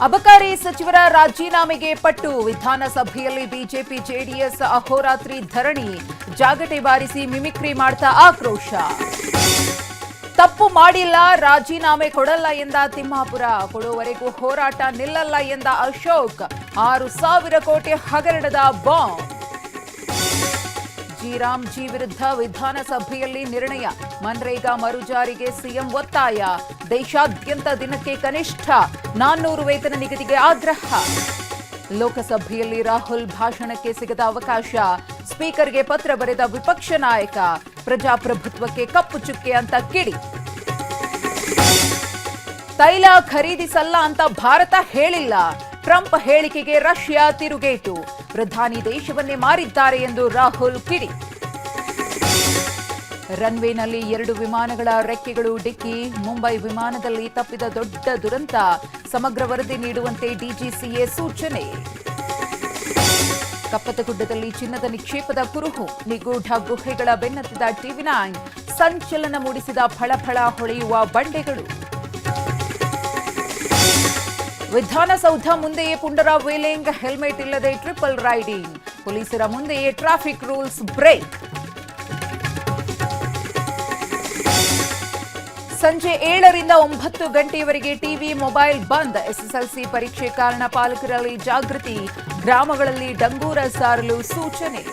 ಅಬಕಾರಿ ಸಚಿವರ ರಾಜೀನಾಮೆಗೆ ಪಟ್ಟು ವಿಧಾನಸಭೆಯಲ್ಲಿ ಬಿಜೆಪಿ ಜೆಡಿಎಸ್ ಅಹೋರಾತ್ರಿ ಧರಣಿ ಜಾಗಟೆ ಬಾರಿಸಿ ಮಿಮಿಕ್ರಿ ಮಾಡ್ತಾ ಆಕ್ರೋಶ. ತಪ್ಪು ಮಾಡಿಲ್ಲ, ರಾಜೀನಾಮೆ ಕೊಡಲ್ಲ ಎಂದ ತಿಮ್ಮಾಪುರ. ಕೊಡುವವರೆಗೂ ಹೋರಾಟ ನಿಲ್ಲಲ್ಲ ಎಂದ ಅಶೋಕ್. 6,000 ಕೋಟಿ ಹಗರಣದ ಬಾಂಬ್. ಜಿ ವಿರುದ್ಧ ವಿಧಾನಸಭೆಯಲ್ಲಿ ನಿರ್ಣಯ. ಮನ್ರೇಗಾ ಮರುಜಾರಿಗೆ ಸಿಎಂ ಒತ್ತಾಯ. ದೇಶಾದ್ಯಂತ ದಿನಕ್ಕೆ ಕನಿಷ್ಠ 400 ವೇತನ ನಿಗದಿಗೆ ಆಗ್ರಹ. ಲೋಕಸಭೆಯಲ್ಲಿ ರಾಹುಲ್ ಭಾಷಣಕ್ಕೆ ಸಿಗದ ಅವಕಾಶ. ಸ್ಪೀಕರ್ಗೆ ಪತ್ರ ಬರೆದ ವಿಪಕ್ಷ ನಾಯಕ. ಪ್ರಜಾಪ್ರಭುತ್ವಕ್ಕೆ ಕಪ್ಪು ಚುಕ್ಕೆ ಅಂತ ಕಿಡಿ. ತೈಲ ಖರೀದಿಸಲ್ಲ ಅಂತ ಭಾರತ ಹೇಳಿಲ್ಲ. ಟ್ರಂಪ್ ಹೇಳಿಕೆಗೆ ರಷ್ಯಾ ತಿರುಗೇಟು. ಪ್ರಧಾನಿ ದೇಶವನ್ನೇ ಮಾರಿದ್ದಾರೆ ಎಂದು ರಾಹುಲ್ ಕಿಡಿ. ರನ್ವೇನಲ್ಲಿ 2 ವಿಮಾನಗಳ ರೆಕ್ಕೆಗಳು ಡಿಕ್ಕಿ. ಮುಂಬೈ ವಿಮಾನದಲ್ಲಿ ತಪ್ಪಿದ ದೊಡ್ಡ ದುರಂತ. ಸಮಗ್ರ ವರದಿ ನೀಡುವಂತೆ ಡಿಜಿಸಿಎ ಸೂಚನೆ. ಕಪ್ಪತಗುಡ್ಡದಲ್ಲಿ ಚಿನ್ನದ ನಿಕ್ಷೇಪದ ಕುರುಹು. ನಿಗೂಢ ಗುಹೆಗಳ ಬೆನ್ನತ್ತಿದ ಟಿವಿ9. ಸಂಚಲನ ಮೂಡಿಸಿದ ಫಳಫಳ ಹೊಳೆಯುವ ಬಂಡೆಗಳು. ವಿಧಾನಸೌಧ ಮುಂದೆಯೇ ಪುಂಡರ ವೇಲಿಂಗ್. ಹೆಲ್ಮೆಟ್ ಇಲ್ಲದೆ ಟ್ರಿಪಲ್ ರೈಡಿಂಗ್. ಪೊಲೀಸರ ಮುಂದೆಯೇ ಟ್ರಾಫಿಕ್ ರೂಲ್ಸ್ ಬ್ರೇಕ್. ಸಂಜೆ 7ರಿಂದ 9 ಗಂಟೆಯವರೆಗೆ ಟಿವಿ ಮೊಬೈಲ್ ಬಂದ್. ಎಸ್ಎಸ್ಎಲ್ಸಿ ಪರೀಕ್ಷೆ ಕಾರಣ ಪಾಲಕರಲ್ಲಿ ಜಾಗೃತಿ. ಗ್ರಾಮಗಳಲ್ಲಿ ಡಂಗೂರ ಸಾರಲು ಸೂಚನೆ.